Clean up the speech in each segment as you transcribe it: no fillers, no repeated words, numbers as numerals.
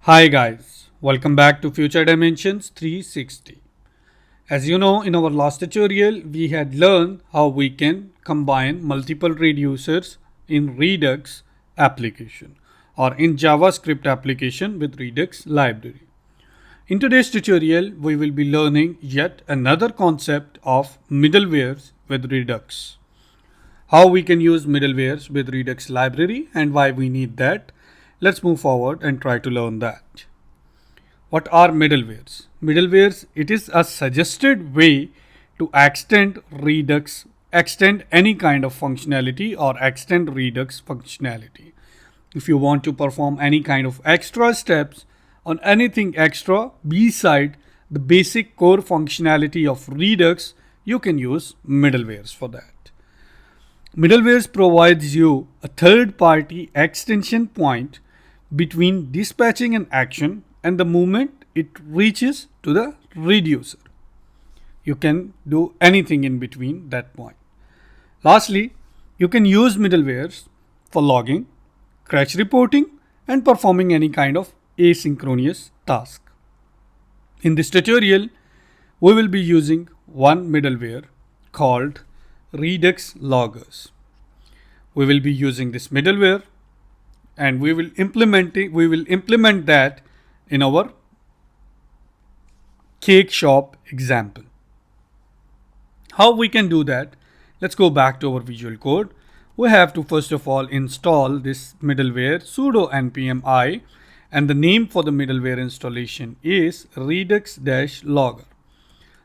Hi guys, welcome back to Future Dimensions 360. As you know, in our last tutorial, we had learned how we can combine multiple reducers in Redux application or in JavaScript application with Redux library. In today's tutorial, we will be learning yet another concept of middlewares with Redux. How we can use middlewares with Redux library and why we need that. Let's move forward and try to learn that. What are middlewares? Middlewares, it is a suggested way to extend any kind of functionality or extend Redux functionality. If you want to perform any kind of extra steps on anything extra beside the basic core functionality of Redux, you can use middlewares for that. Middlewares provides you a third-party extension point between dispatching an action and the moment it reaches to the reducer. You can do anything in between that point. Lastly, you can use middlewares for logging, crash reporting, and performing any kind of asynchronous task. In this tutorial, we will be using one middleware called Redux Loggers. We will be using this middleware and we will implement that in our cake shop example. How we can do that? Let's go back to our Visual Code. We have to first of all install this middleware sudo npm I, and the name for the middleware installation is Redux-Logger.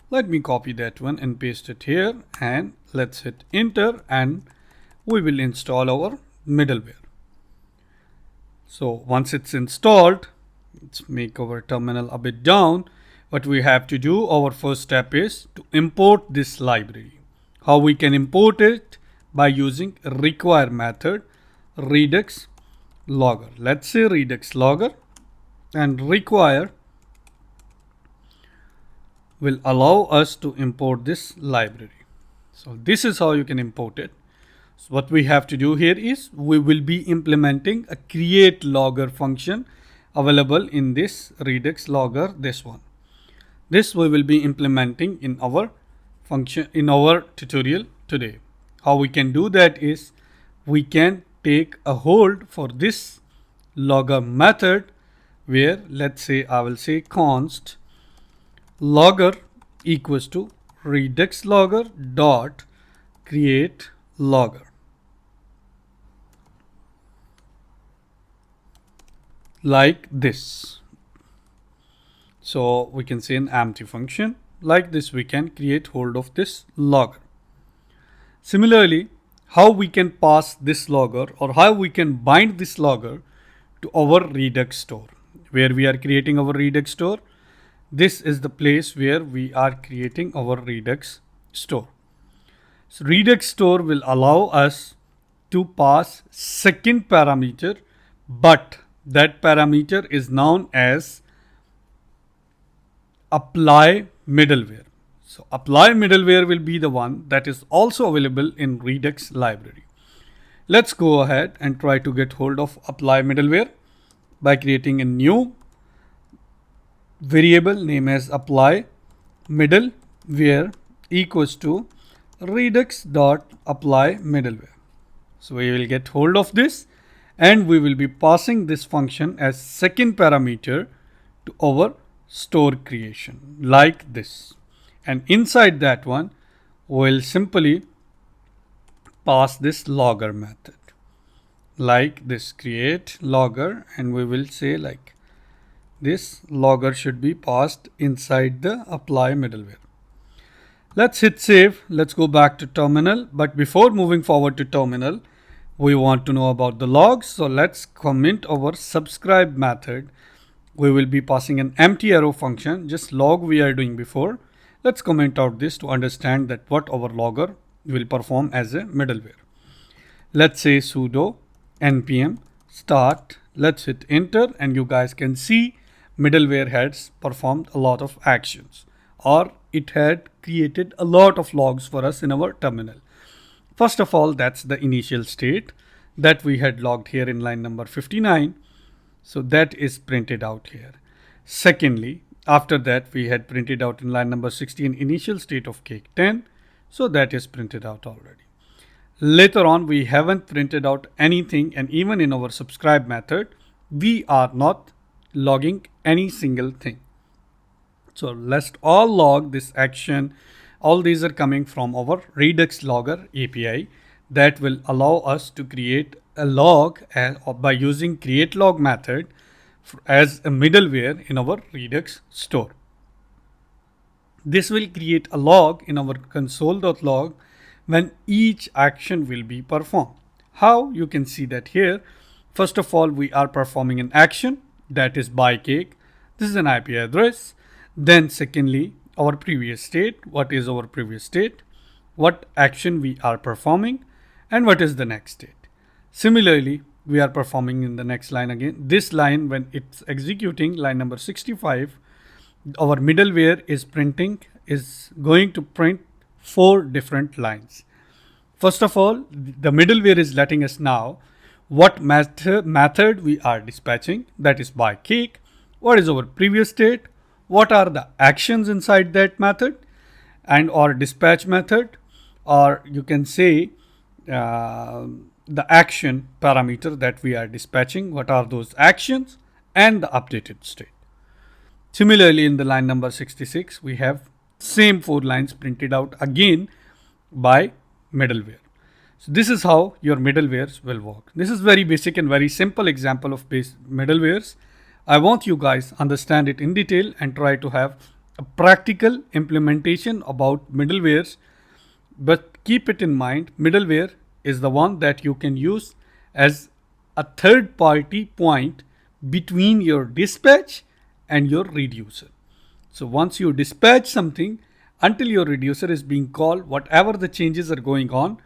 Let me copy that one and paste it here, and let's hit enter and we will install our middleware. So once it's installed, let's make our terminal a bit down. What we have to do, our first step is to import this library. How we can import it? By using require method Redux Logger. Let's say Redux Logger, and require will allow us to import this library. So this is how you can import it. So what we have to do here is we will be implementing a create logger function available in this Redux Logger, this one. This we will be implementing in our function in our tutorial today. How we can do that is we can take a hold for this logger method where, let's say, I will say const logger equals to Redux Logger dot create logger, like this. So we can say an empty function like this. We can create hold of this logger. Similarly, how we can pass this logger or how we can bind this logger to our Redux store, where we are creating our Redux store. This is the place where we are creating our Redux store. So Redux store will allow us to pass second parameter, but that parameter is known as apply middleware. So apply middleware will be the one that is also available in Redux library. Let's go ahead and try to get hold of apply middleware by creating a new variable name as apply middleware equals to redux.apply middleware. So we will get hold of this and we will be passing this function as second parameter to our store creation like this. And inside that one, we'll simply pass this logger method like this, create logger, and we will say like this logger should be passed inside the apply middleware. Let's hit save. Let's go back to terminal. But before moving forward to terminal, we want to know about the logs. So let's comment our subscribe method. We will be passing an empty arrow function, just log we are doing before. Let's comment out this to understand that what our logger will perform as a middleware. Let's say sudo npm start. Let's hit enter and you guys can see middleware has performed a lot of actions, or it had created a lot of logs for us in our terminal. First of all, that's the initial state that we had logged here in line number 59. So that is printed out here. Secondly, after that we had printed out in line number 16 initial state of cake 10. So that is printed out already. Later on we haven't printed out anything, and even in our subscribe method we are not logging any single thing. So let's all log this action. All these are coming from our Redux Logger API that will allow us to create a log by using create log method as a middleware in our Redux store. This will create a log in our console.log when each action will be performed. How? You can see that here. First of all, we are performing an action, that is buy cake. This is an IP address. Then secondly, our previous state. What is our previous state? What action we are performing, and what is the next state. Similarly, we are performing in the next line again. This line, when it's executing, line number 65, our middleware is going to print 4 different lines. First of all, the middleware is letting us know what method we are dispatching, that is buy cake. What is our previous state? What are the actions inside that method and or dispatch method, or you can say the action parameter that we are dispatching. What are those actions and the updated state. Similarly, in the line number 66, we have same 4 lines printed out again by middleware. So this is how your middlewares will work. This is very basic and very simple example of middlewares. I want you guys understand it in detail and try to have a practical implementation about middlewares. But keep it in mind, middleware is the one that you can use as a third party point between your dispatch and your reducer. So once you dispatch something, until your reducer is being called, whatever the changes are going on,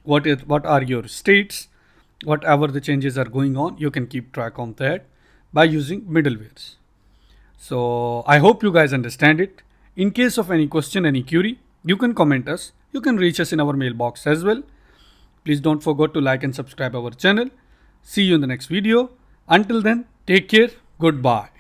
what are your states, whatever the changes are going on, you can keep track of that by using middlewares. So I hope you guys understand it. In case of any question, any query, you can comment us. You can reach us in our mailbox as well. Please don't forget to like and subscribe our channel. See you in the next video. Until then, take care. Goodbye.